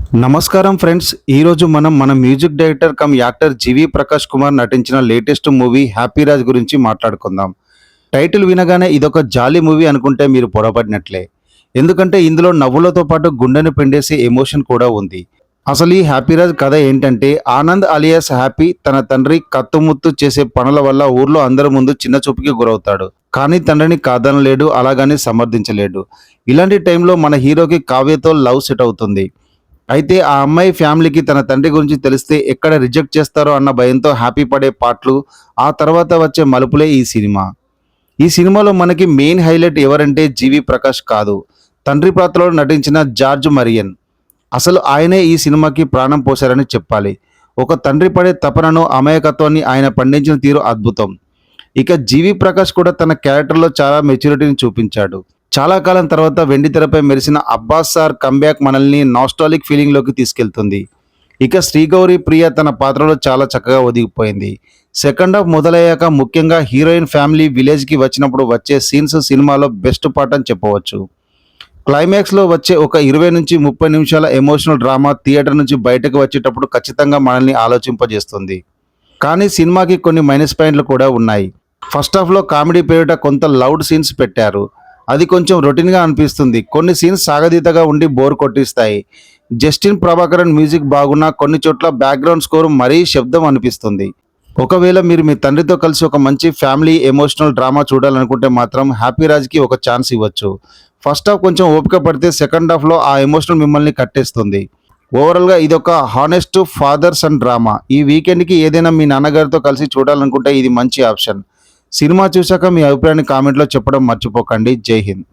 నమస్కారం ఫ్రెండ్స్, ఈరోజు మనం మన మ్యూజిక్ డైరెక్టర్ కమ్ యాక్టర్ జీవి ప్రకాష్ కుమార్ నటించిన లేటెస్ట్ మూవీ హ్యాపీ రాజ్ గురించి మాట్లాడుకుందాం. టైటిల్ వినగానే ఇదొక జాలీ మూవీ అనుకుంటే మీరు పొరపడినట్లే. ఎందుకంటే ఇందులో నవ్వులతో పాటు గుండెను పిండేసే ఎమోషన్ కూడా ఉంది. అసలు ఈ హ్యాపీ రాజ్ కథ ఏంటంటే, ఆనంద్ అలియాస్ హ్యాపీ తన తండ్రి కత్తుముత్తు చేసే పనుల వల్ల ఊర్లో అందరి ముందు చిన్న చూపుకి గురవుతాడు. కానీ తండ్రిని కాదనలేడు, అలాగని సమర్థించలేడు. ఇలాంటి టైంలో మన హీరోకి కావ్యతో లవ్ సెట్ అవుతుంది. అయితే ఆ అమ్మాయి ఫ్యామిలీకి తన తండ్రి గురించి తెలిస్తే ఎక్కడ రిజెక్ట్ చేస్తారో అన్న భయంతో హ్యాపీ పడే పాటలు, ఆ తర్వాత వచ్చే మలుపులే ఈ సినిమా. ఈ సినిమాలో మనకి మెయిన్ హైలైట్ ఎవరంటే జీవి ప్రకాష్ కాదు, తండ్రి పాత్రలో నటించిన జార్జ్ మరియన్. అసలు ఆయనే ఈ సినిమాకి ప్రాణం పోశారని చెప్పాలి. ఒక తండ్రి పడే తపనను, అమాయకత్వాన్ని ఆయన పండించిన తీరు అద్భుతం. ఇక జీవి ప్రకాష్ కూడా తన క్యారెక్టర్లో చాలా మెచ్యూరిటీని చూపించాడు. చాలా కాలం తర్వాత వెండితెరపై మెరిసిన అబ్బాస్ సార్ కంబ్యాక్ మనల్ని నాస్టాలిక్ ఫీలింగ్లోకి తీసుకెళ్తుంది. ఇక శ్రీగౌరి ప్రియ తన పాత్రలో చాలా చక్కగా ఒదిగిపోయింది. సెకండ్ హాఫ్ మొదలయ్యాక ముఖ్యంగా హీరోయిన్ ఫ్యామిలీ విలేజ్కి వచ్చినప్పుడు వచ్చే సీన్స్ సినిమాలో బెస్ట్ పార్ట్ అని చెప్పవచ్చు. క్లైమాక్స్లో వచ్చే ఒక 20 నుంచి 30 నిమిషాల ఎమోషనల్ డ్రామా థియేటర్ నుంచి బయటకు వచ్చేటప్పుడు ఖచ్చితంగా మనల్ని ఆలోచింపజేస్తుంది. కానీ సినిమాకి కొన్ని మైనస్ పాయింట్లు కూడా ఉన్నాయి. ఫస్ట్ హాఫ్లో కామెడీ పేరిట కొంత లౌడ్ సీన్స్ పెట్టారు. అది కొంచెం రొటీన్గా అనిపిస్తుంది. కొన్ని సీన్స్ సాగదీతగా ఉండి బోర్ కొట్టిస్తాయి. జస్టిన్ ప్రభాకరన్ మ్యూజిక్ బాగున్నా కొన్ని చోట్ల బ్యాక్గ్రౌండ్ స్కోర్ మరీ శబ్దం అనిపిస్తుంది. ఒకవేళ మీరు మీ తండ్రితో కలిసి ఒక మంచి ఫ్యామిలీ ఎమోషనల్ డ్రామా చూడాలనుకుంటే మాత్రం హ్యాపీ రాజ్కి ఒక ఛాన్స్ ఇవ్వచ్చు. ఫస్ట్ హాఫ్ కొంచెం ఓపిక పడితే సెకండ్ హాఫ్లో ఆ ఎమోషనల్ మిమ్మల్ని కట్టేస్తుంది. ఓవరాల్గా ఇదొక హానెస్ట్ ఫాదర్ సన్ డ్రామా. ఈ వీకెండ్కి ఏదైనా మీ నాన్నగారితో కలిసి చూడాలనుకుంటే ఇది మంచి ఆప్షన్. సినిమా చూశాక మీ అభిప్రాయాన్ని కామెంట్లో చెప్పడం మర్చిపోకండి. జై హింద్.